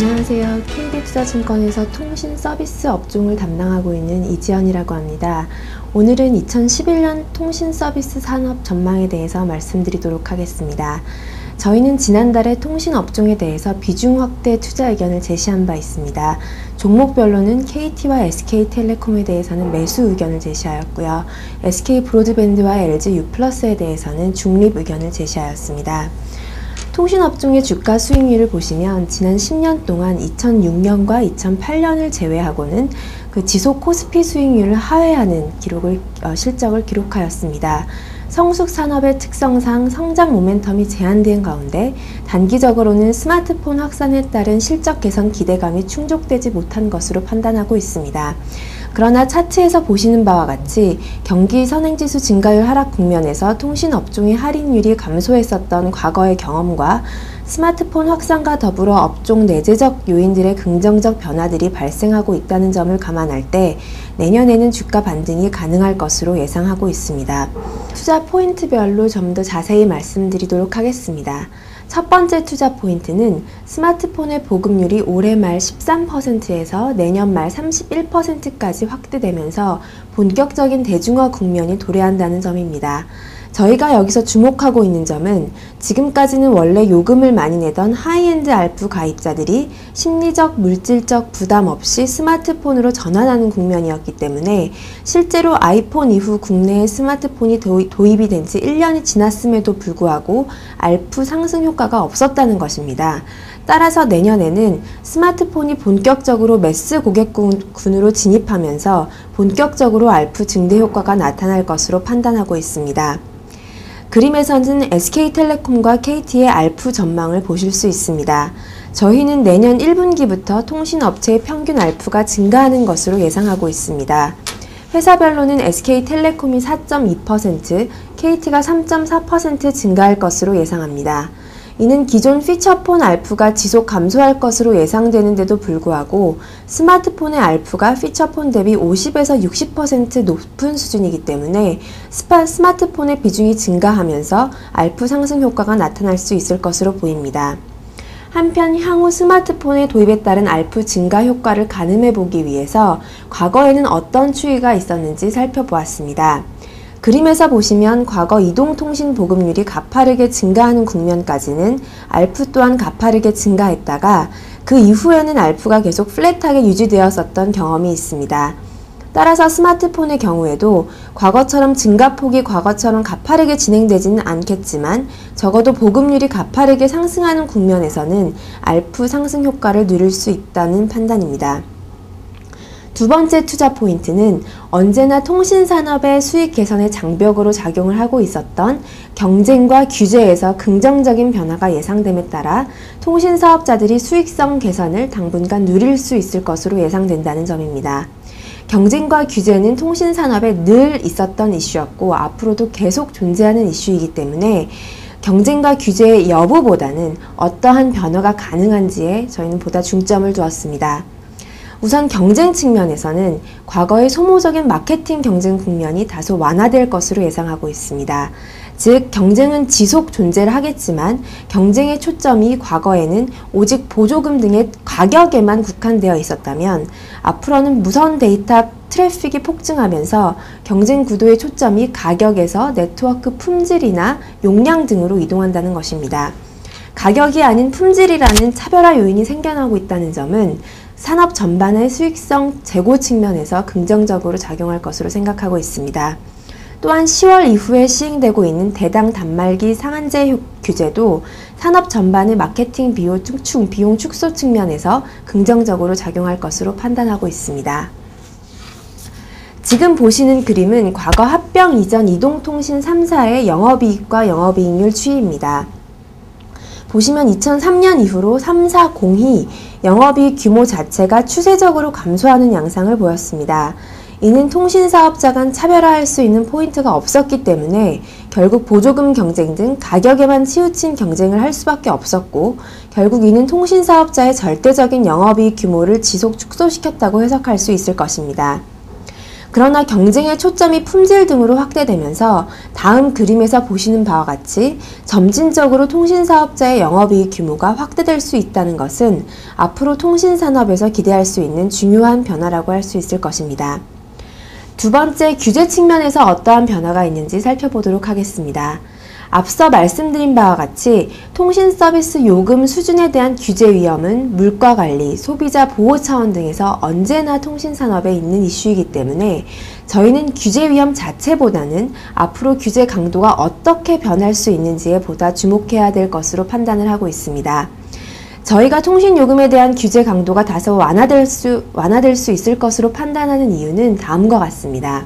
안녕하세요. KB투자증권에서 통신 서비스 업종을 담당하고 있는 이지연이라고 합니다. 오늘은 2011년 통신 서비스 산업 전망에 대해서 말씀드리도록 하겠습니다. 저희는 지난달에 통신 업종에 대해서 비중 확대 투자 의견을 제시한 바 있습니다. 종목별로는 KT와 SK텔레콤에 대해서는 매수 의견을 제시하였고요. SK브로드밴드와 LG유플러스에 대해서는 중립 의견을 제시하였습니다. 통신업종의 주가 수익률을 보시면 지난 10년 동안 2006년과 2008년을 제외하고는 그 지속 코스피 수익률을 하회하는 실적을 기록하였습니다. 성숙 산업의 특성상 성장 모멘텀이 제한된 가운데 단기적으로는 스마트폰 확산에 따른 실적 개선 기대감이 충족되지 못한 것으로 판단하고 있습니다. 그러나 차트에서 보시는 바와 같이 경기 선행지수 증가율 하락 국면에서 통신업종의 할인율이 감소했었던 과거의 경험과 스마트폰 확산과 더불어 업종 내재적 요인들의 긍정적 변화들이 발생하고 있다는 점을 감안할 때 내년에는 주가 반등이 가능할 것으로 예상하고 있습니다. 투자 포인트별로 좀 더 자세히 말씀드리도록 하겠습니다. 첫 번째 투자 포인트는 스마트폰의 보급률이 올해 말 13%에서 내년 말 31%까지 확대되면서 본격적인 대중화 국면이 도래한다는 점입니다. 저희가 여기서 주목하고 있는 점은 지금까지는 원래 요금을 많이 내던 하이엔드 알프 가입자들이 심리적, 물질적 부담 없이 스마트폰으로 전환하는 국면이었기 때문에 실제로 아이폰 이후 국내에 스마트폰이 도입이 된 지 1년이 지났음에도 불구하고 알프 상승 효과가 없었다는 것입니다. 따라서 내년에는 스마트폰이 본격적으로 매스 고객군으로 진입하면서 본격적으로 알프 증대 효과가 나타날 것으로 판단하고 있습니다. 그림에서는 SK텔레콤과 KT의 알프 전망을 보실 수 있습니다. 저희는 내년 1분기부터 통신업체의 평균 알프가 증가하는 것으로 예상하고 있습니다. 회사별로는 SK텔레콤이 4.2%, KT가 3.4% 증가할 것으로 예상합니다. 이는 기존 피처폰 알프가 지속 감소할 것으로 예상되는데도 불구하고 스마트폰의 알프가 피처폰 대비 50에서 60% 높은 수준이기 때문에 스마트폰의 비중이 증가하면서 알프 상승 효과가 나타날 수 있을 것으로 보입니다. 한편 향후 스마트폰의 도입에 따른 알프 증가 효과를 가늠해 보기 위해서 과거에는 어떤 추이가 있었는지 살펴보았습니다. 그림에서 보시면 과거 이동통신 보급률이 가파르게 증가하는 국면까지는 알프 또한 가파르게 증가했다가 그 이후에는 알프가 계속 플랫하게 유지되었었던 경험이 있습니다. 따라서 스마트폰의 경우에도 과거처럼 증가폭이 과거처럼 가파르게 진행되지는 않겠지만 적어도 보급률이 가파르게 상승하는 국면에서는 알프 상승 효과를 누릴 수 있다는 판단입니다. 두 번째 투자 포인트는 언제나 통신산업의 수익 개선의 장벽으로 작용을 하고 있었던 경쟁과 규제에서 긍정적인 변화가 예상됨에 따라 통신사업자들이 수익성 개선을 당분간 누릴 수 있을 것으로 예상된다는 점입니다. 경쟁과 규제는 통신산업에 늘 있었던 이슈였고 앞으로도 계속 존재하는 이슈이기 때문에 경쟁과 규제의 여부보다는 어떠한 변화가 가능한지에 저희는 보다 중점을 두었습니다. 우선 경쟁 측면에서는 과거의 소모적인 마케팅 경쟁 국면이 다소 완화될 것으로 예상하고 있습니다. 즉 경쟁은 지속 존재를 하겠지만 경쟁의 초점이 과거에는 오직 보조금 등의 가격에만 국한되어 있었다면 앞으로는 무선 데이터 트래픽이 폭증하면서 경쟁 구도의 초점이 가격에서 네트워크 품질이나 용량 등으로 이동한다는 것입니다. 가격이 아닌 품질이라는 차별화 요인이 생겨나고 있다는 점은 산업 전반의 수익성 제고 측면에서 긍정적으로 작용할 것으로 생각하고 있습니다. 또한 10월 이후에 시행되고 있는 대당 단말기 상한제 규제도 산업 전반의 마케팅 비용 축소 측면에서 긍정적으로 작용할 것으로 판단하고 있습니다. 지금 보시는 그림은 과거 합병 이전 이동통신 3사의 영업이익과 영업이익률 추이입니다. 보시면 2003년 이후로 3사 공히 영업이익 규모 자체가 추세적으로 감소하는 양상을 보였습니다. 이는 통신사업자 간 차별화할 수 있는 포인트가 없었기 때문에 결국 보조금 경쟁 등 가격에만 치우친 경쟁을 할 수밖에 없었고 결국 이는 통신사업자의 절대적인 영업이익 규모를 지속 축소시켰다고 해석할 수 있을 것입니다. 그러나 경쟁의 초점이 품질 등으로 확대되면서 다음 그림에서 보시는 바와 같이 점진적으로 통신사업자의 영업이익 규모가 확대될 수 있다는 것은 앞으로 통신산업에서 기대할 수 있는 중요한 변화라고 할 수 있을 것입니다. 두 번째, 규제 측면에서 어떠한 변화가 있는지 살펴보도록 하겠습니다. 앞서 말씀드린 바와 같이 통신 서비스 요금 수준에 대한 규제 위험은 물가 관리, 소비자 보호 차원 등에서 언제나 통신 산업에 있는 이슈이기 때문에 저희는 규제 위험 자체보다는 앞으로 규제 강도가 어떻게 변할 수 있는지에 보다 주목해야 될 것으로 판단을 하고 있습니다. 저희가 통신 요금에 대한 규제 강도가 다소 완화될 수 있을 것으로 판단하는 이유는 다음과 같습니다.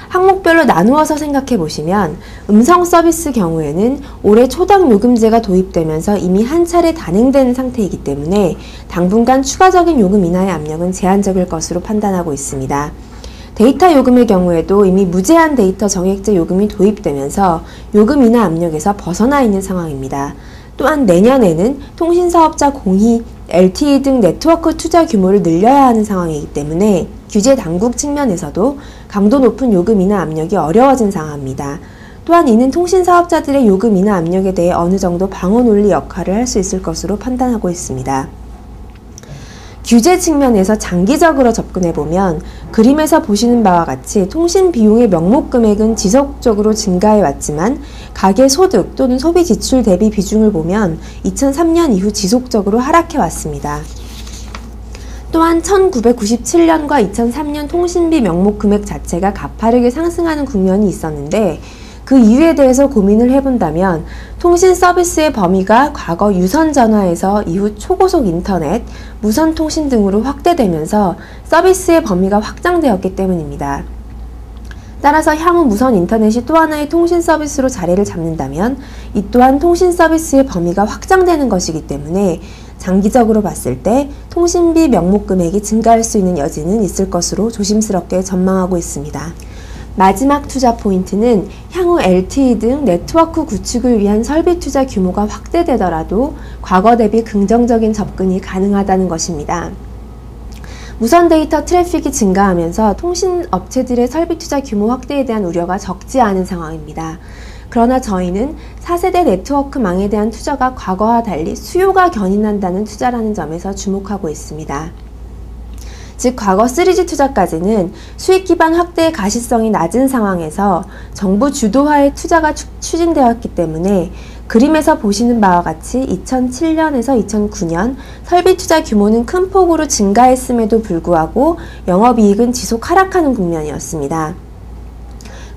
항목별로 나누어서 생각해 보시면 음성 서비스 경우에는 올해 초당 요금제가 도입되면서 이미 한 차례 단행된 상태이기 때문에 당분간 추가적인 요금 인하의 압력은 제한적일 것으로 판단하고 있습니다. 데이터 요금의 경우에도 이미 무제한 데이터 정액제 요금이 도입되면서 요금 인하 압력에서 벗어나 있는 상황입니다. 또한 내년에는 통신사업자 공히, LTE 등 네트워크 투자 규모를 늘려야 하는 상황이기 때문에 규제 당국 측면에서도 강도 높은 요금 인하 압력이 어려워진 상황입니다. 또한 이는 통신사업자들의 요금 인하 압력에 대해 어느 정도 방어 논리 역할을 할 수 있을 것으로 판단하고 있습니다. 규제 측면에서 장기적으로 접근해보면 그림에서 보시는 바와 같이 통신 비용의 명목 금액은 지속적으로 증가해 왔지만 가계 소득 또는 소비 지출 대비 비중을 보면 2003년 이후 지속적으로 하락해 왔습니다. 또한 1997년과 2003년 통신비 명목 금액 자체가 가파르게 상승하는 국면이 있었는데 그 이유에 대해서 고민을 해본다면 통신 서비스의 범위가 과거 유선 전화에서 이후 초고속 인터넷, 무선 통신 등으로 확대되면서 서비스의 범위가 확장되었기 때문입니다. 따라서 향후 무선 인터넷이 또 하나의 통신 서비스로 자리를 잡는다면 이 또한 통신 서비스의 범위가 확장되는 것이기 때문에 장기적으로 봤을 때 통신비 명목 금액이 증가할 수 있는 여지는 있을 것으로 조심스럽게 전망하고 있습니다. 마지막 투자 포인트는 향후 LTE 등 네트워크 구축을 위한 설비 투자 규모가 확대되더라도 과거 대비 긍정적인 접근이 가능하다는 것입니다. 무선 데이터 트래픽이 증가하면서 통신업체들의 설비 투자 규모 확대에 대한 우려가 적지 않은 상황입니다. 그러나 저희는 4세대 네트워크망에 대한 투자가 과거와 달리 수요가 견인한다는 투자라는 점에서 주목하고 있습니다. 즉 과거 3G 투자까지는 수익 기반 확대의 가시성이 낮은 상황에서 정부 주도하의 투자가 추진되었기 때문에 그림에서 보시는 바와 같이 2007년에서 2009년 설비 투자 규모는 큰 폭으로 증가했음에도 불구하고 영업이익은 지속 하락하는 국면이었습니다.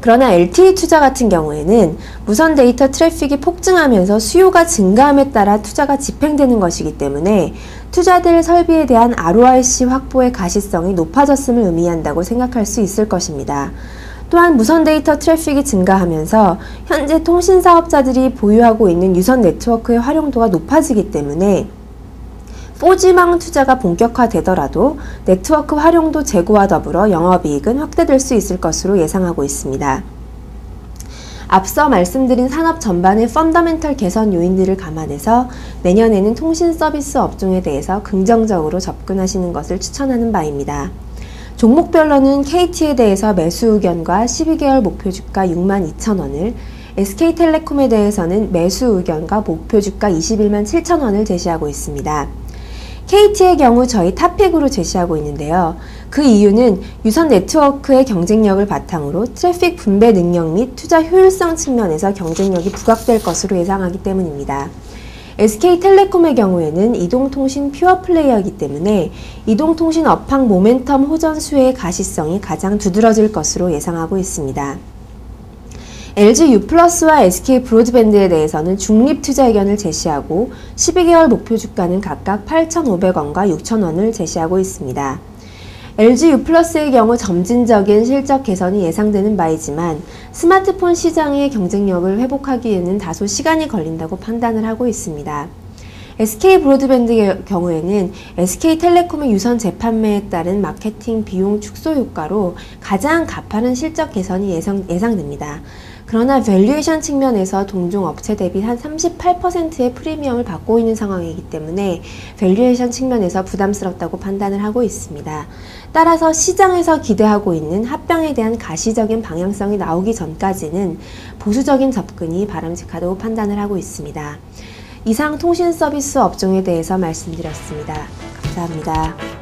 그러나 LTE 투자 같은 경우에는 무선 데이터 트래픽이 폭증하면서 수요가 증가함에 따라 투자가 집행되는 것이기 때문에 투자될 설비에 대한 ROIC 확보의 가시성이 높아졌음을 의미한다고 생각할 수 있을 것입니다. 또한 무선 데이터 트래픽이 증가하면서 현재 통신사업자들이 보유하고 있는 유선 네트워크의 활용도가 높아지기 때문에 4G망 투자가 본격화되더라도 네트워크 활용도 제고와 더불어 영업이익은 확대될 수 있을 것으로 예상하고 있습니다. 앞서 말씀드린 산업 전반의 펀더멘털 개선 요인들을 감안해서 내년에는 통신 서비스 업종에 대해서 긍정적으로 접근하시는 것을 추천하는 바입니다. 종목별로는 KT에 대해서 매수 의견과 12개월 목표 주가 62,000원을, SK텔레콤에 대해서는 매수 의견과 목표 주가 217,000원을 제시하고 있습니다. KT의 경우 저희 탑픽으로 제시하고 있는데요. 그 이유는 유선 네트워크의 경쟁력을 바탕으로 트래픽 분배 능력 및 투자 효율성 측면에서 경쟁력이 부각될 것으로 예상하기 때문입니다. SK텔레콤의 경우에는 이동통신 퓨어 플레이어이기 때문에 이동통신 업황 모멘텀 호전 수혜의 가시성이 가장 두드러질 것으로 예상하고 있습니다. LG U+와 SK 브로드밴드에 대해서는 중립 투자 의견을 제시하고 12개월 목표 주가는 각각 8,500원과 6,000원을 제시하고 있습니다. LG U+의 경우 점진적인 실적 개선이 예상되는 바이지만 스마트폰 시장의 경쟁력을 회복하기에는 다소 시간이 걸린다고 판단을 하고 있습니다. SK 브로드밴드의 경우에는 SK텔레콤의 유선 재판매에 따른 마케팅 비용 축소 효과로 가장 가파른 실적 개선이 예상됩니다. 그러나 밸류에이션 측면에서 동종 업체 대비 한 38%의 프리미엄을 받고 있는 상황이기 때문에 밸류에이션 측면에서 부담스럽다고 판단을 하고 있습니다. 따라서 시장에서 기대하고 있는 합병에 대한 가시적인 방향성이 나오기 전까지는 보수적인 접근이 바람직하다고 판단을 하고 있습니다. 이상 통신 서비스 업종에 대해서 말씀드렸습니다. 감사합니다.